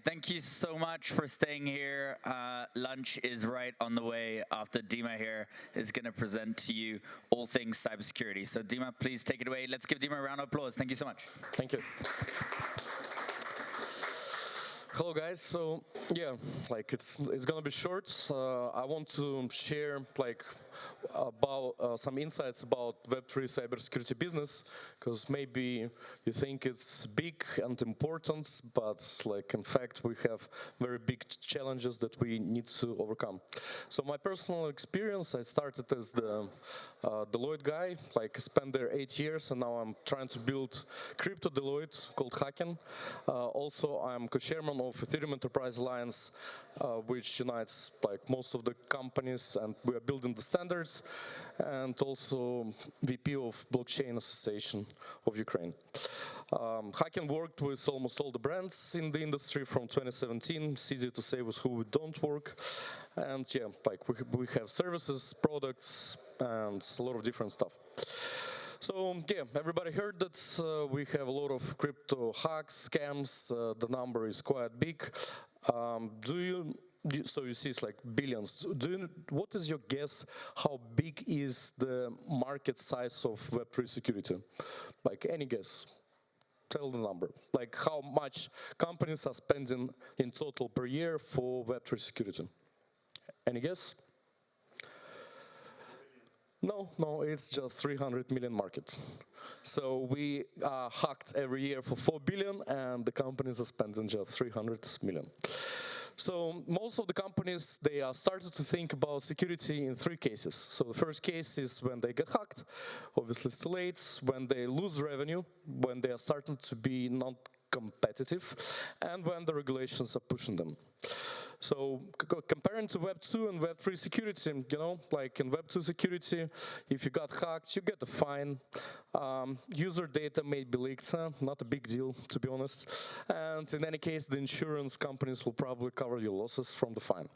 Thank you so much for staying here. Lunch is right on the way after Dyma here is going to present to you all things cybersecurity. So Dyma, please take it away. Let's give Dyma a round of applause. Thank you so much. Thank you. Hello guys, so yeah, like it's gonna be short. I want to share about some insights about Web3 cybersecurity business, because maybe you think it's big and important, but like in fact we have very big challenges that we need to overcome. So my personal experience, I started as the Deloitte guy, like spent there 8 years, and now I'm trying to build crypto Deloitte called Hacken. Also, I'm co-chairman of Ethereum Enterprise Alliance, which unites like most of the companies, and we are building the standards, and also VP of Blockchain Association of Ukraine. Hacken worked with almost all the brands in the industry from 2017. It's easy to say with who we don't work, and yeah, like we have services, products, and a lot of different stuff. So yeah, everybody heard that we have a lot of crypto hacks, scams. The number is quite big. So you see it's like billions. What is your guess how big is the market size of Web3 security? Like any guess? Tell the number. Like how much companies are spending in total per year for Web3 security? Any guess? No, it's just 300 million market. So we are hacked every year for 4 billion, and the companies are spending just 300 million. So most of the companies, they are started to think about security in 3 cases. So the first case is when they get hacked, obviously it's too late, when they lose revenue, when they are starting to be not competitive, and when the regulations are pushing them. So comparing to Web 2 and Web 3 security, you know, like in Web 2 security, if you got hacked, you get a fine. User data may be leaked, not a big deal, to be honest. And in any case, the insurance companies will probably cover your losses from the fine.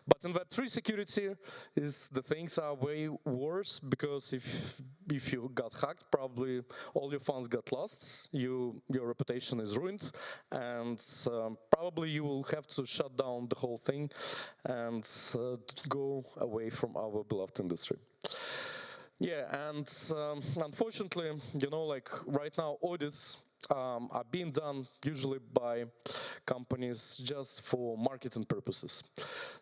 But in Web 3 security, the things are way worse, because if you got hacked, probably all your funds got lost, your reputation is ruined, and probably you will have to shut down the whole thing and go away from our beloved industry. Yeah, and unfortunately, you know, like right now audits are being done usually by companies just for marketing purposes.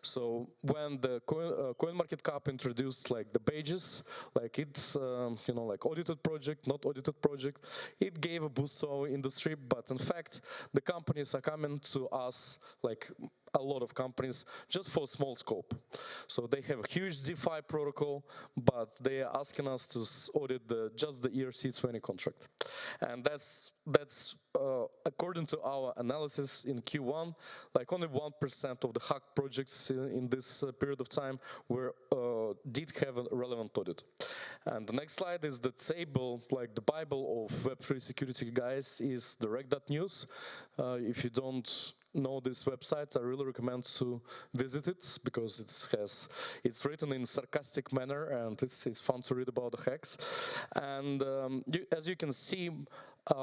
So when the CoinMarketCap introduced like the badges, like it's you know, like audited project, not audited project, it gave a boost to our industry. But in fact, the companies are coming to us, like a lot of companies, just for a small scope. So they have a huge DeFi protocol, but they are asking us to audit just the ERC20 contract. And that's according to our analysis in Q1, like only 1% of the hack projects in this period of time did have a relevant audit. And the next slide is the table, like the Bible of Web3 security guys, is the rec.news. If you don't know this website, I really recommend to visit it, because it's written in sarcastic manner, and it's fun to read about the hacks. And as you can see,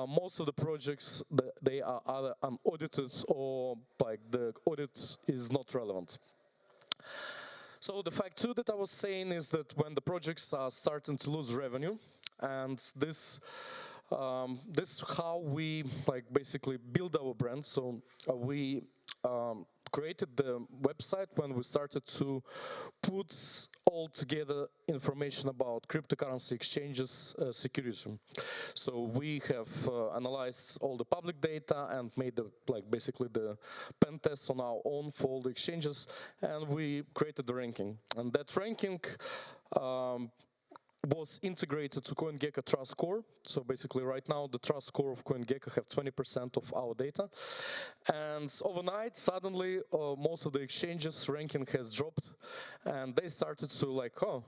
most of the projects, they are either unaudited or like the audit is not relevant. So the fact too that I was saying is that when the projects are starting to lose revenue, and this is how we like basically build our brand. So we created the website when we started to put all together information about cryptocurrency exchanges security. So we have analyzed all the public data and made basically the pen test on our own for all the exchanges, and we created the ranking. And that ranking was integrated to CoinGecko Trust Score. So basically right now the Trust Score of CoinGecko have 20% of our data. And overnight, suddenly, most of the exchanges ranking has dropped, and they started to like, oh,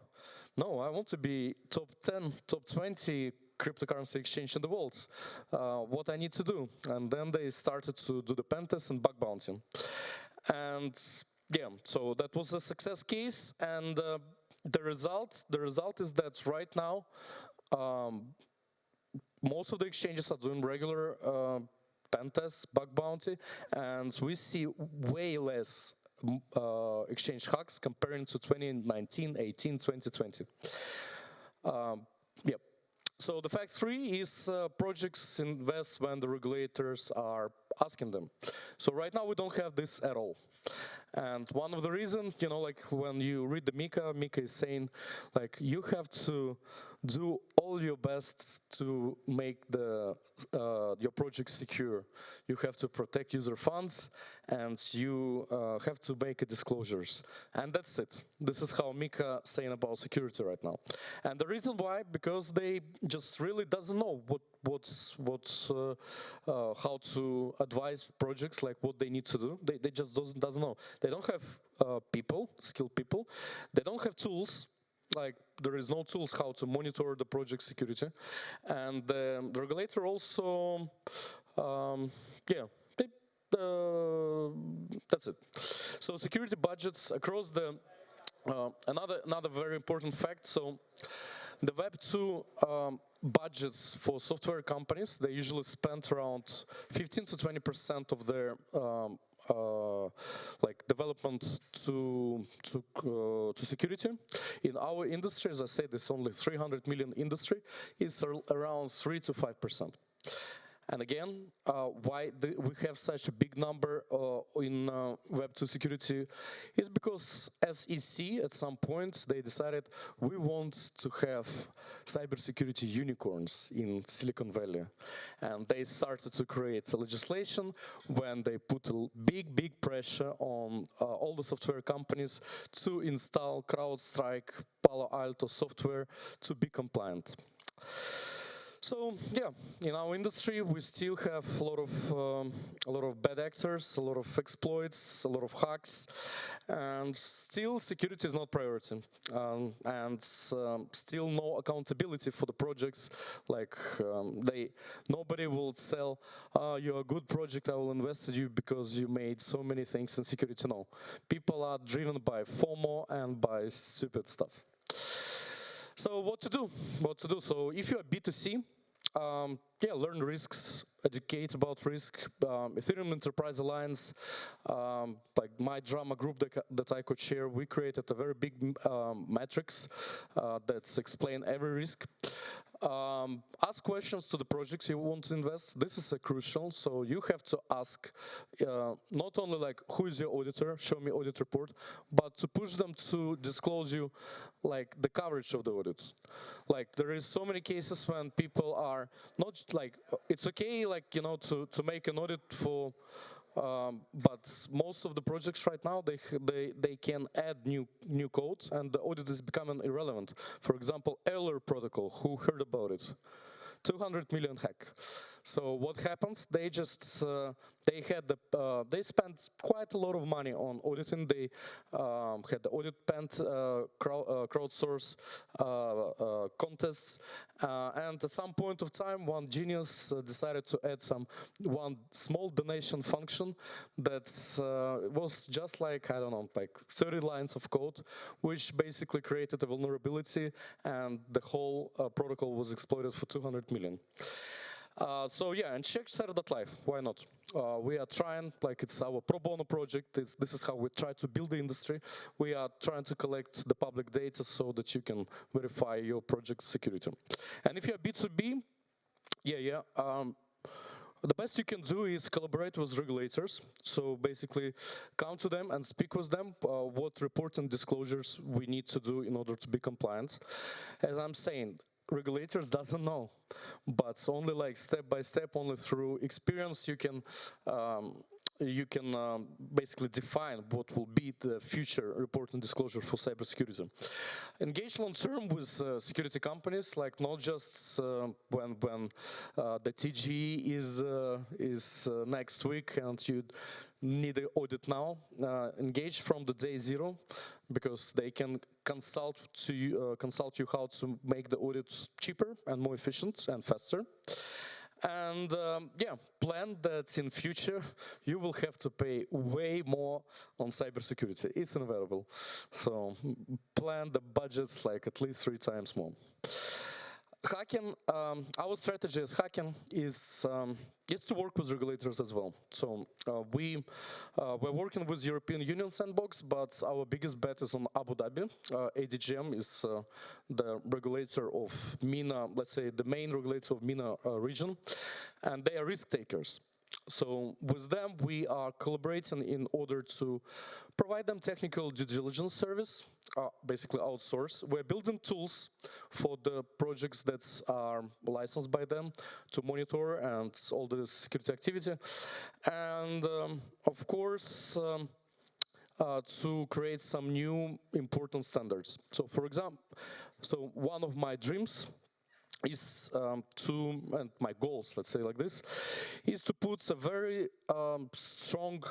no, I want to be top 10, top 20 cryptocurrency exchange in the world. What I need to do? And then they started to do the pen test and bug bouncing. And yeah, so that was a success case. And the result is that right now, most of the exchanges are doing regular pen tests, bug bounty, and we see way less exchange hacks comparing to 2019, 18, 2020. Yep. So the fact three is projects invest when the regulators are asking them. So right now we don't have this at all. And one of the reasons, like when you read the Mika is saying, like, you have to do all your best to make your project secure. You have to protect user funds, and you have to make disclosures. And that's it. This is how Mika saying about security right now. And the reason why, because they just really doesn't know how to advise projects, like what they need to do. They just doesn't know. They don't have skilled people. They don't have tools. Like, there is no tools how to monitor the project security. And the regulator also, that's it. So security budgets across the, another very important fact, so the Web2 budgets for software companies, they usually spend around 15 to 20% of their like development to security. In our industry, as I said, it's only 300 million industry, it's around 3 to 5%. And again, why we have such a big number in Web2 security is because SEC at some point they decided we want to have cybersecurity unicorns in Silicon Valley, and they started to create legislation when they put a big pressure on all the software companies to install CrowdStrike, Palo Alto software to be compliant. So yeah, in our industry we still have a lot of bad actors, a lot of exploits, a lot of hacks, and still security is not priority, and still no accountability for the projects. Like nobody will sell, you're a good project, I will invest in you because you made so many things in security. No, people are driven by FOMO and by stupid stuff. So what to do? So if you're B2C, learn risks, educate about risk. Ethereum Enterprise Alliance, like my drama group that I could share, we created a very big matrix that's explain every risk. Ask questions to the projects you want to invest. This is crucial. So you have to ask not only like who is your auditor, show me audit report, but to push them to disclose you like the coverage of the audit. Like there is so many cases when people are not like, it's okay like to make an audit for but most of the projects right now, they can add new code, and the audit is becoming irrelevant. For example, Euler protocol, who heard about it? 200 million hack. So what happens? They just they spent quite a lot of money on auditing. They had the audit pen crowdsource contests, and at some point of time, one genius decided to add one small donation function that was just like, I don't know, like 30 lines of code, which basically created a vulnerability, and the whole protocol was exploited for 200 million. So yeah, and check Sarah.life, why not? We are trying, like it's our pro bono project, this is how we try to build the industry. We are trying to collect the public data so that you can verify your project security. And if you're B2B, the best you can do is collaborate with regulators. So basically come to them and speak with them what reporting disclosures we need to do in order to be compliant. As I'm saying, regulators doesn't know, but only like step by step, only through experience you can basically define what will be the future reporting disclosure for cybersecurity. Engage long term with security companies, like not just when the TGE is next week and you need an audit now. Engage from the day zero, because they can consult you how to make the audit cheaper and more efficient and faster. And plan that in future you will have to pay way more on cybersecurity. It's inevitable. So plan the budgets like at least 3 times more. Hacken, our strategy as Hacken is to work with regulators as well. So we're working with European Union sandbox, but our biggest bet is on Abu Dhabi. ADGM is the regulator of MENA, let's say the main regulator of MENA region, and they are risk takers. So with them, we are collaborating in order to provide them technical due diligence service, basically outsource. We're building tools for the projects that are licensed by them to monitor and all the security activity. And of course, to create some new important standards. So for example, one of my dreams is and my goals, let's say like this, is to put a very strong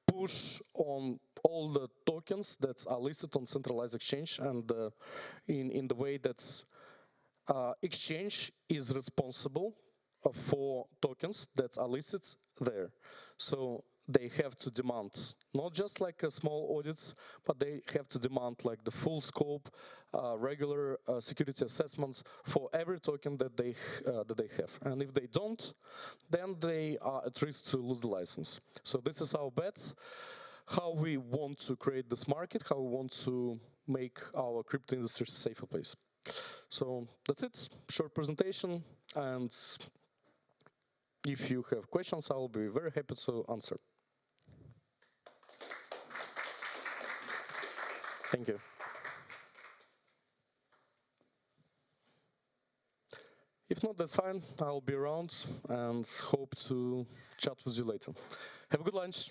push on all the tokens that are listed on centralized exchange, and in the way that exchange is responsible for tokens that are listed there. So they have to demand not just like a small audits, but they have to demand like the full scope, regular security assessments for every token that they have. And if they don't, then they are at risk to lose the license. So this is our bet, how we want to create this market, how we want to make our crypto industry a safer place. So that's it, short presentation, and if you have questions, I will be very happy to answer. Thank you. If not, that's fine. I'll be around and hope to chat with you later. Have a good lunch.